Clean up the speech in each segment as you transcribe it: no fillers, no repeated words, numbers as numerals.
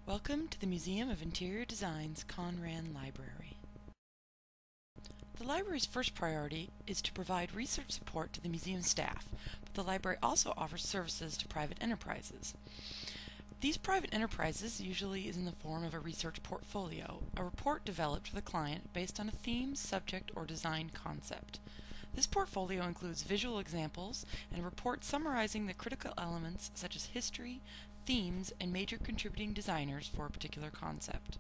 Welcome to the Museum of Interior Design's Conran Library. The library's first priority is to provide research support to the museum staff, but the library also offers services to private enterprises. These private enterprises usually is in the form of a research portfolio, a report developed for the client based on a theme, subject, or design concept. This portfolio includes visual examples and a report summarizing the critical elements such as history, themes, and major contributing designers for a particular concept.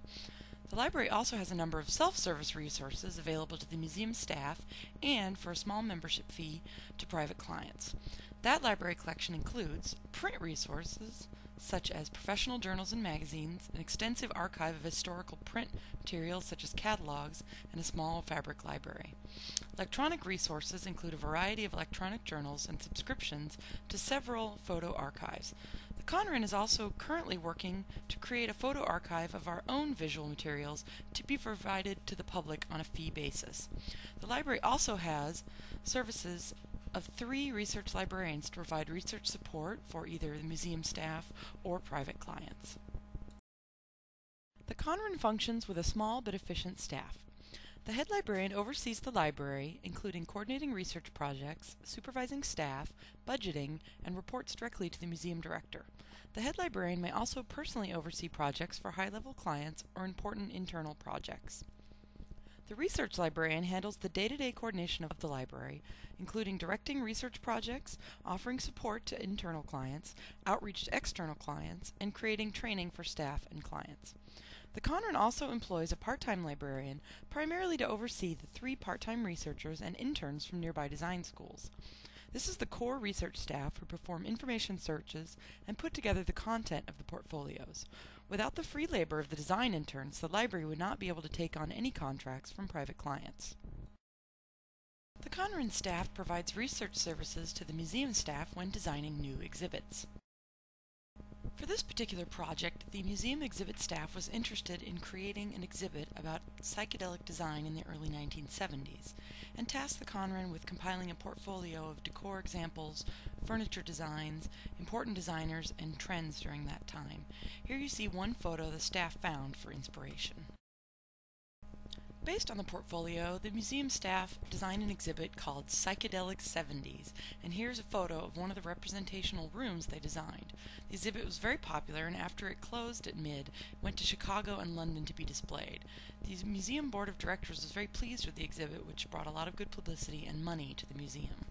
The library also has a number of self-service resources available to the museum staff and for a small membership fee to private clients. That library collection includes print resources such as professional journals and magazines, an extensive archive of historical print materials such as catalogs, and a small fabric library. Electronic resources include a variety of electronic journals and subscriptions to several photo archives. The Conran is also currently working to create a photo archive of our own visual materials to be provided to the public on a fee basis. The library also has services of 3 research librarians to provide research support for either the museum staff or private clients. The Conran functions with a small but efficient staff. The head librarian oversees the library, including coordinating research projects, supervising staff, budgeting, and reports directly to the museum director. The head librarian may also personally oversee projects for high-level clients or important internal projects. The research librarian handles the day-to-day coordination of the library, including directing research projects, offering support to internal clients, outreach to external clients, and creating training for staff and clients. The Conran also employs a part-time librarian, primarily to oversee the 3 part-time researchers and interns from nearby design schools. This is the core research staff who perform information searches and put together the content of the portfolios. Without the free labor of the design interns, the library would not be able to take on any contracts from private clients. The Conran staff provides research services to the museum staff when designing new exhibits. For this particular project, the museum exhibit staff was interested in creating an exhibit about psychedelic design in the early 1970s, and tasked the Conran with compiling a portfolio of decor examples, furniture designs, important designers, and trends during that time. Here you see one photo the staff found for inspiration. Based on the portfolio, the museum staff designed an exhibit called Psychedelic 70s, and here's a photo of one of the representational rooms they designed. The exhibit was very popular, and after it closed at mid, went to Chicago and London to be displayed. The museum board of directors was very pleased with the exhibit, which brought a lot of good publicity and money to the museum.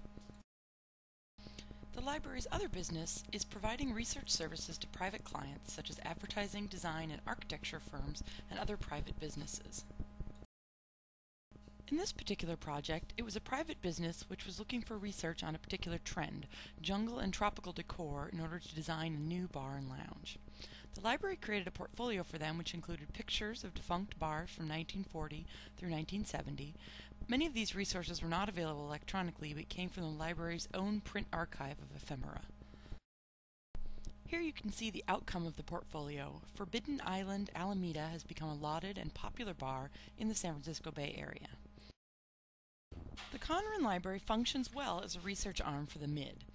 The library's other business is providing research services to private clients, such as advertising, design, and architecture firms, and other private businesses. In this particular project, it was a private business which was looking for research on a particular trend, jungle and tropical decor, in order to design a new bar and lounge. The library created a portfolio for them which included pictures of defunct bars from 1940 through 1970. Many of these resources were not available electronically, but came from the library's own print archive of ephemera. Here you can see the outcome of the portfolio. Forbidden Island, Alameda has become a lauded and popular bar in the San Francisco Bay Area. The Conran Library functions well as a research arm for the MID.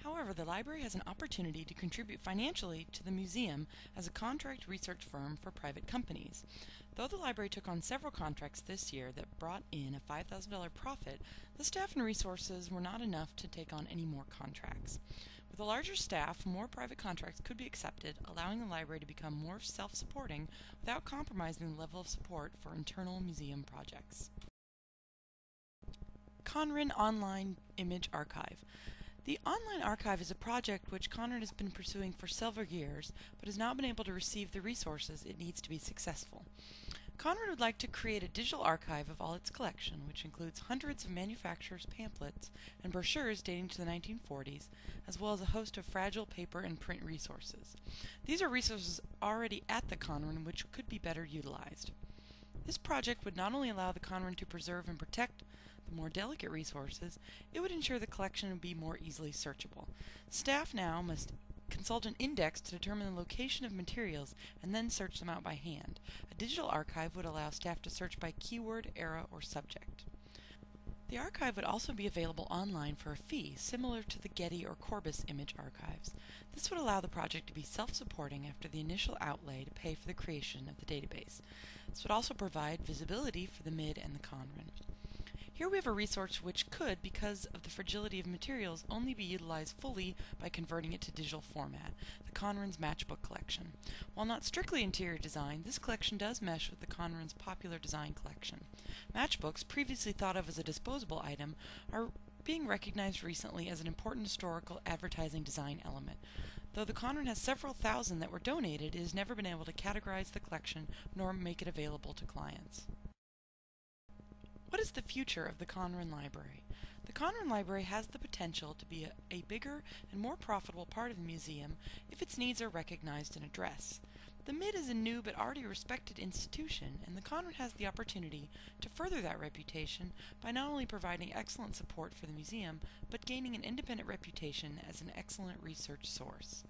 However, the library has an opportunity to contribute financially to the museum as a contract research firm for private companies. Though the library took on several contracts this year that brought in a $5,000 profit, the staff and resources were not enough to take on any more contracts. With a larger staff, more private contracts could be accepted, allowing the library to become more self-supporting without compromising the level of support for internal museum projects. Conran Online Image Archive. The Online Archive is a project which Conran has been pursuing for several years, but has not been able to receive the resources it needs to be successful. Conran would like to create a digital archive of all its collection, which includes hundreds of manufacturers' pamphlets and brochures dating to the 1940s, as well as a host of fragile paper and print resources. These are resources already at the Conran which could be better utilized. This project would not only allow the Conran to preserve and protect the more delicate resources, it would ensure the collection would be more easily searchable. Staff now must consult an index to determine the location of materials and then search them out by hand. A digital archive would allow staff to search by keyword, era, or subject. The archive would also be available online for a fee, similar to the Getty or Corbis image archives. This would allow the project to be self-supporting after the initial outlay to pay for the creation of the database. This would also provide visibility for the MID and the Conran. Here we have a resource which could, because of the fragility of materials, only be utilized fully by converting it to digital format, the Conran's Matchbook collection. While not strictly interior design, this collection does mesh with the Conran's popular design collection. Matchbooks, previously thought of as a disposable item, are being recognized recently as an important historical advertising design element. Though the Conran has several thousand that were donated, it has never been able to categorize the collection nor make it available to clients. What is the future of the Conran Library? The Conran Library has the potential to be a bigger and more profitable part of the museum if its needs are recognized and addressed. The MID is a new but already respected institution, and the Conran has the opportunity to further that reputation by not only providing excellent support for the museum, but gaining an independent reputation as an excellent research source.